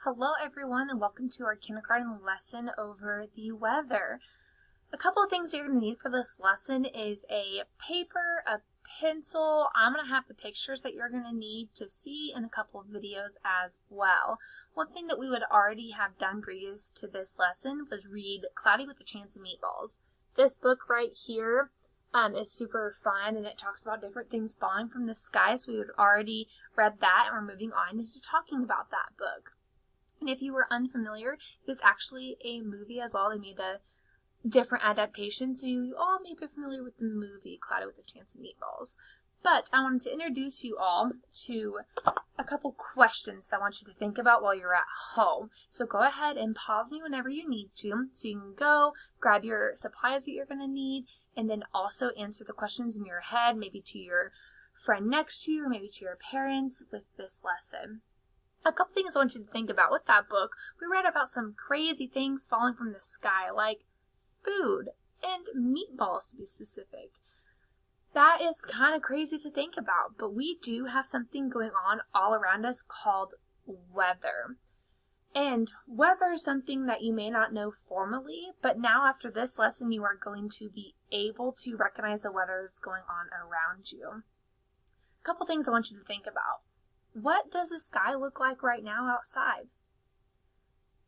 Hello everyone and welcome to our kindergarten lesson over the weather. A couple of things you're going to need for this lesson is a paper, a pencil. I'm going to have the pictures that you're going to need to see in a couple of videos as well. One thing that we would already have done previous to this lesson was read Cloudy with a Chance of Meatballs. This book right here is super fun and it talks about different things falling from the sky, so we would already read that and we're moving on into talking about that book. And if you were unfamiliar, it's actually a movie as well. They made a different adaptation, so you all may be familiar with the movie Cloudy with a Chance of Meatballs. But I wanted to introduce you all to a couple questions that I want you to think about while you're at home. So go ahead and pause me whenever you need to, so you can go grab your supplies that you're going to need, and then also answer the questions in your head, maybe to your friend next to you, or maybe to your parents with this lesson. A couple things I want you to think about with that book. We read about some crazy things falling from the sky, like food and meatballs to be specific. That is kind of crazy to think about, but we do have something going on all around us called weather. And weather is something that you may not know formally, but now after this lesson you are going to be able to recognize the weather that's going on around you. A couple things I want you to think about. What does the sky look like right now outside?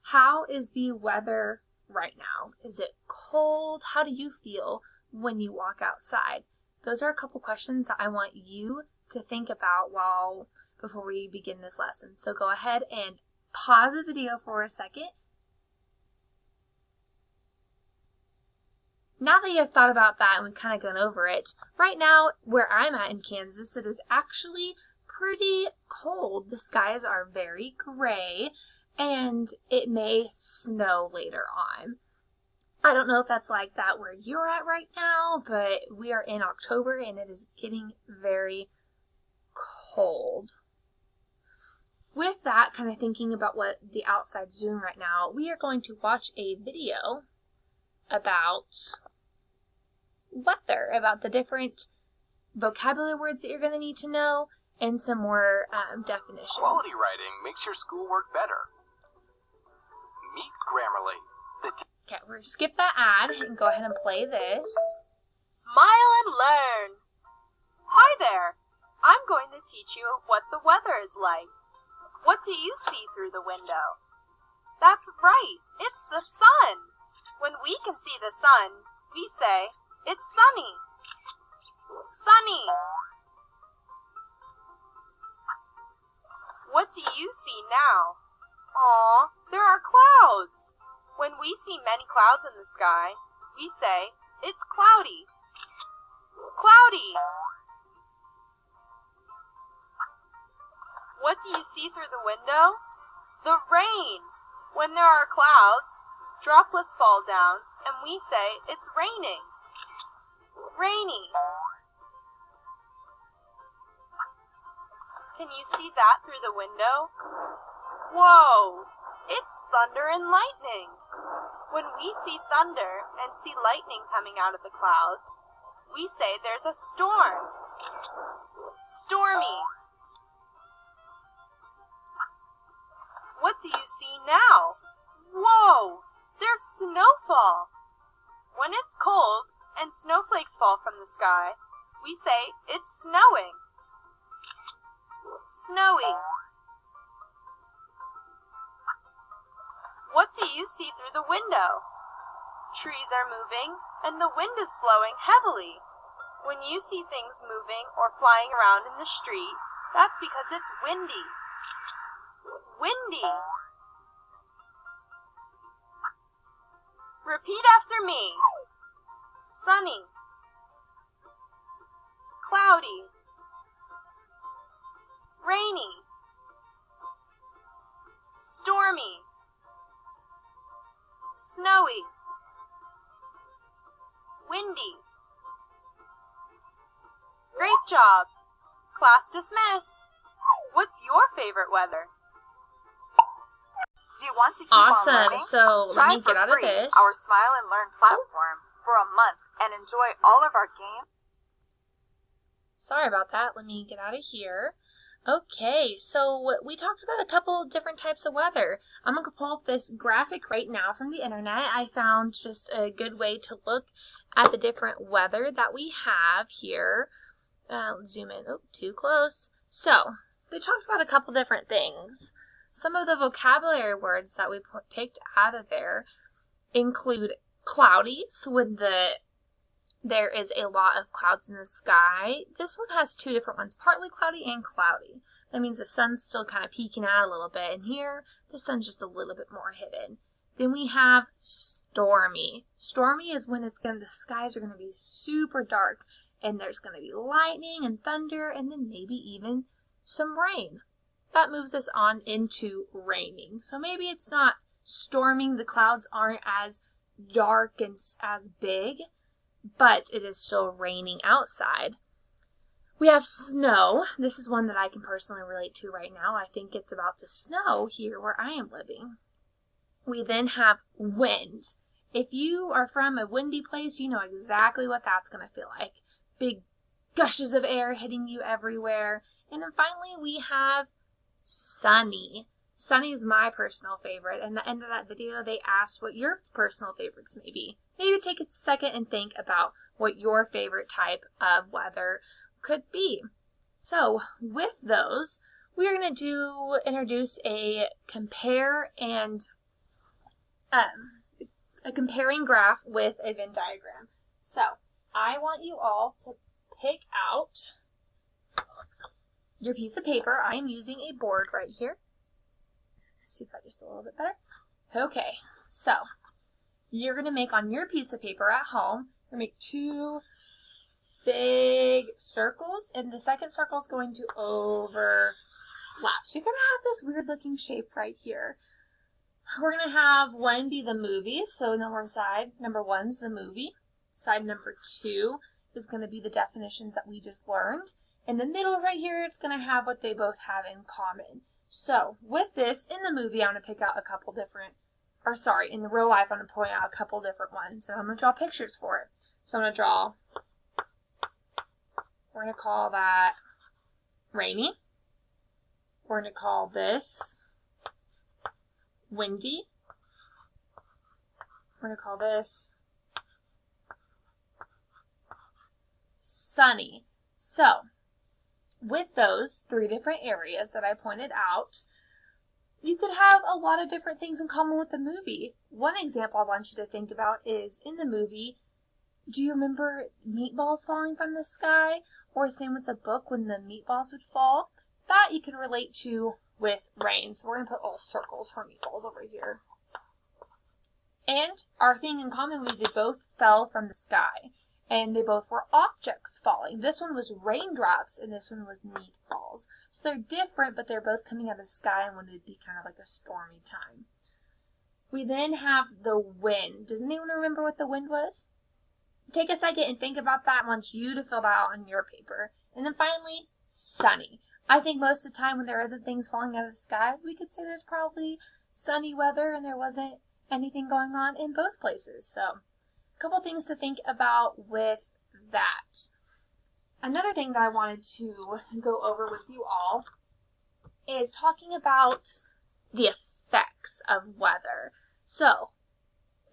How is the weather right now? Is it cold? How do you feel when you walk outside? Those are a couple questions that I want you to think about before we begin this lesson. So go ahead and pause the video for a second. Now that you've thought about that and we've kind of gone over it, right now where I'm at in Kansas, it is actually pretty cold. The skies are very gray and it may snow later on. I don't know if that's like that where you're at right now, but we are in October and it is getting very cold. With that, kind of thinking about what the outside's doing right now, we are going to watch a video about weather, about the different vocabulary words that you're going to need to know, and some more definitions. Quality writing makes your schoolwork better. Meet Grammarly. Okay, we're going to skip that ad and go ahead and play this. Smile and learn. Hi there. I'm going to teach you what the weather is like. What do you see through the window? That's right. It's the sun. When we can see the sun, we say, it's sunny. Sunny. What do you see now? Aw, there are clouds. When we see many clouds in the sky, we say, it's cloudy. Cloudy. What do you see through the window? The rain. When there are clouds, droplets fall down, and we say, it's raining. Rainy. Can you see that through the window? Whoa! It's thunder and lightning. When we see thunder and see lightning coming out of the clouds, we say there's a storm. Stormy. What do you see now? Whoa! There's snowfall. When it's cold and snowflakes fall from the sky, we say it's snowing. Snowy. What do you see through the window? Trees are moving and the wind is blowing heavily. When you see things moving or flying around in the street, that's because it's windy. Windy. Repeat after me. Sunny. Cloudy. Rainy. Stormy. Snowy. Windy. Great job. Class dismissed. What's your favorite weather? Do you want to keep Awesome. on learning? So let Try me for get out of free this. our Smile and Learn platform for a month and enjoy all of our games. Sorry about that. Let me get out of here. Okay, so we talked about a couple different types of weather. I'm going to pull up this graphic right now from the internet. I found just a good way to look at the different weather that we have here. Let's zoom in. Oh, too close. So, we talked about a couple different things. Some of the vocabulary words that we picked out of there include cloudy, so when there is a lot of clouds in the sky. This one has two different ones, partly cloudy and cloudy. That means the sun's still kind of peeking out a little bit, and here the sun's just a little bit more hidden. Then we have stormy. Stormy is when the skies are going to be super dark, and there's going to be lightning and thunder, and then maybe even some rain. That moves us on into raining. So maybe it's not storming, the clouds aren't as dark and as big, but it is still raining outside. We have snow. This is one that I can personally relate to right now. I think it's about to snow here where I am living. We then have wind. If you are from a windy place, you know exactly what that's going to feel like. Big gushes of air hitting you everywhere. And then finally we have sunny. Sunny is my personal favorite. And at the end of that video, they asked what your personal favorites may be. Maybe take a second and think about what your favorite type of weather could be. So with those, we're going to introduce a comparing graph with a Venn diagram. So I want you all to pick out your piece of paper. I am using a board right here. Let's see if I just a little bit better. Okay, so you're going to make on your piece of paper at home, you're going to make two big circles, and the second circle is going to overlap. So you're going to have this weird looking shape right here. We're going to have one be the movie, so number one's the movie. Side number two is going to be the definitions that we just learned. In the middle right here, it's going to have what they both have in common. So with this, in the movie, I'm going to pick out in the real life, I'm going to point out a couple different ones, and I'm going to draw pictures for it. So I'm going to draw, we're going to call that rainy. We're going to call this windy. We're going to call this sunny. So, with those three different areas that I pointed out, you could have a lot of different things in common with the movie. One example I want you to think about is in the movie, do you remember meatballs falling from the sky? Or same with the book when the meatballs would fall? That you can relate to with rain. So we're going to put little circles for meatballs over here. And our thing in common was they both fell from the sky. And they both were objects falling. This one was raindrops, and this one was meatballs. So they're different, but they're both coming out of the sky, and would be kind of like a stormy time. We then have the wind. Does anyone remember what the wind was? Take a second and think about that. I want you to fill that out on your paper. And then finally, sunny. I think most of the time when there isn't things falling out of the sky, we could say there's probably sunny weather, and there wasn't anything going on in both places. So couple things to think about with that. Another thing that I wanted to go over with you all is talking about the effects of weather. So,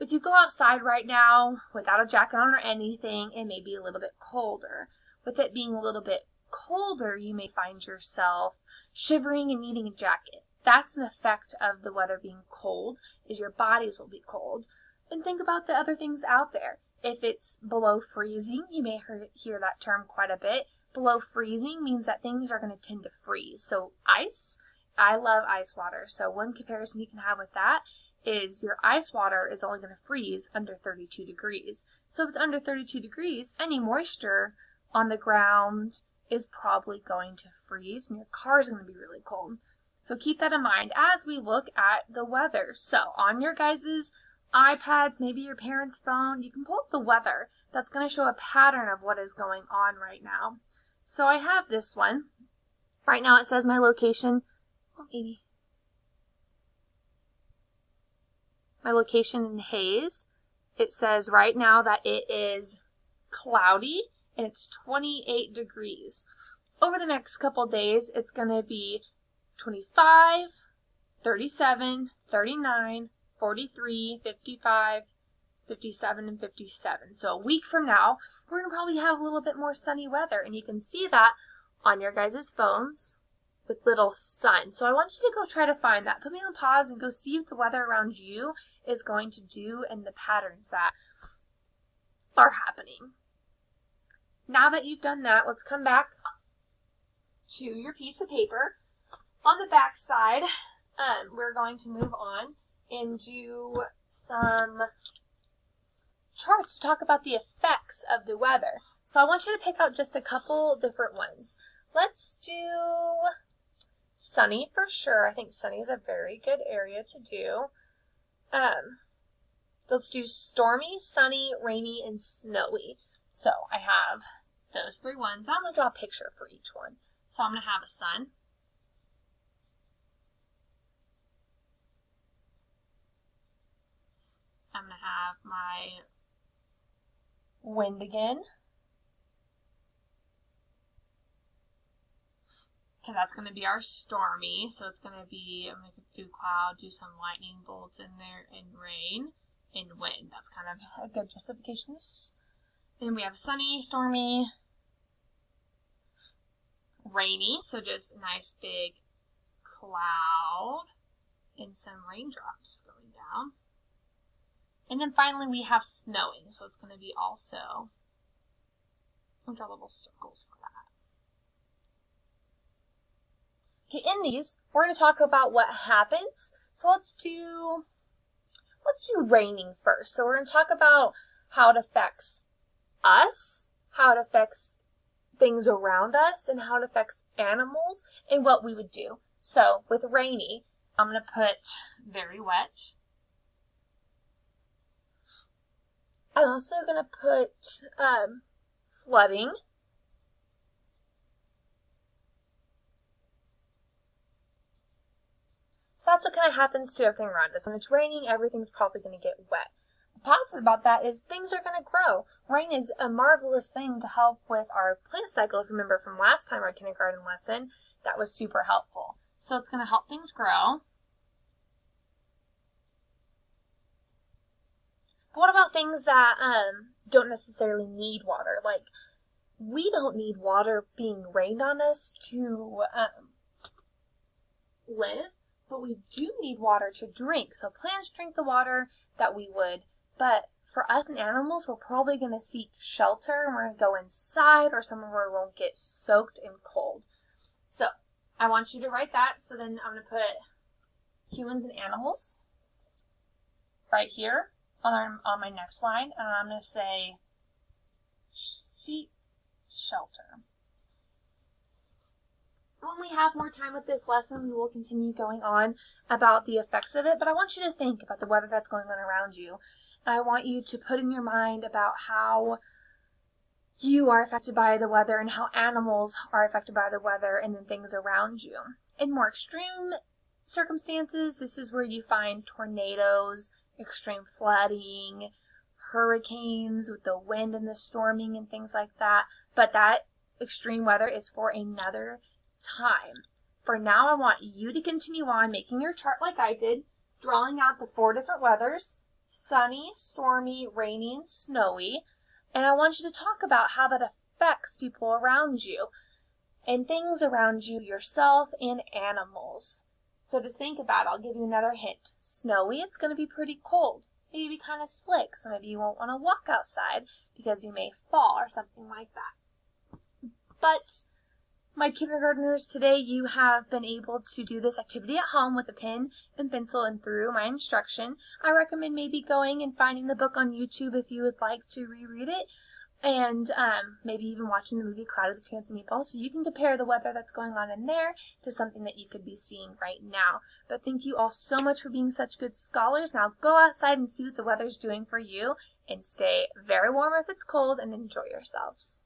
if you go outside right now without a jacket on or anything, it may be a little bit colder. With it being a little bit colder, you may find yourself shivering and needing a jacket. That's an effect of the weather being cold, is your bodies will be cold. And think about the other things out there. If it's below freezing, you may hear that term quite a bit. Below freezing means that things are going to tend to freeze. So ice, I love ice water. So one comparison you can have with that is your ice water is only going to freeze under 32 degrees. So if it's under 32 degrees, any moisture on the ground is probably going to freeze, and your car is going to be really cold. So keep that in mind as we look at the weather. So on your guys's iPads, maybe your parents' phone, you can pull up the weather. That's going to show a pattern of what is going on right now. So I have this one. Right now it says my location, my location in Hays. It says right now that it is cloudy and it's 28 degrees. over the next couple days, it's going to be 25, 37, 39, 43, 55, 57, and 57. So a week from now, we're going to probably have a little bit more sunny weather, and you can see that on your guys' phones with little sun. So I want you to go try to find that. Put me on pause and go see what the weather around you is going to do and the patterns that are happening. Now that you've done that, let's come back to your piece of paper. On the back side, we're going to move on and do some charts to talk about the effects of the weather. So I want you to pick out just a couple different ones. Let's do sunny for sure. I think sunny is a very good area to do. Let's do stormy, sunny, rainy, and snowy. So I have those three ones. I'm going to draw a picture for each one. So I'm going to have a sun. I'm going to have my wind again, because that's going to be our stormy. So it's going to be, I'm going to do cloud, do some lightning bolts in there, and rain and wind. That's kind of a good justification. Then we have sunny, stormy, rainy. So just a nice big cloud and some raindrops going down. And then finally we have snowing, so it's going to be also, I'll draw little circles for that. Okay, in these, we're going to talk about what happens. So let's do raining first. So we're going to talk about how it affects us, how it affects things around us, and how it affects animals, and what we would do. So with rainy, I'm going to put very wet. I'm also going to put flooding. So that's what kind of happens to everything around us. When it's raining, everything's probably going to get wet. The positive about that is things are going to grow. Rain is a marvelous thing to help with our plant cycle. If you remember from last time, our kindergarten lesson, that was super helpful. So it's going to help things grow. What about things that don't necessarily need water? Like, we don't need water being rained on us to live, but we do need water to drink. So plants drink the water that we would, but for us and animals, we're probably going to seek shelter, and we're going to go inside or somewhere where we won't get soaked and cold. So I want you to write that. So then I'm going to put humans and animals right here on my next line, and I'm going to say seek shelter. When we have more time with this lesson, we will continue going on about the effects of it, but I want you to think about the weather that's going on around you. I want you to put in your mind about how you are affected by the weather and how animals are affected by the weather and then things around you. In more extreme circumstances, this is where you find tornadoes, extreme flooding, hurricanes with the wind and the storming and things like that. But that extreme weather is for another time. For now, I want you to continue on making your chart like I did, drawing out the 4 different weathers: sunny, stormy, rainy, and snowy. And I want you to talk about how that affects people around you and things around you, yourself, and animals. So just think about it. I'll give you another hint. Snowy, it's going to be pretty cold. Maybe kind of slick. Some of you won't want to walk outside because you may fall or something like that. But my kindergartners, today you have been able to do this activity at home with a pen and pencil and through my instruction. I recommend maybe going and finding the book on YouTube if you would like to reread it, and maybe even watching the movie Cloud with a Chance of Meatballs, so you can compare the weather that's going on in there to something that you could be seeing right now. But thank you all so much for being such good scholars. Now go outside and see what the weather's doing for you, and stay very warm if it's cold, and enjoy yourselves.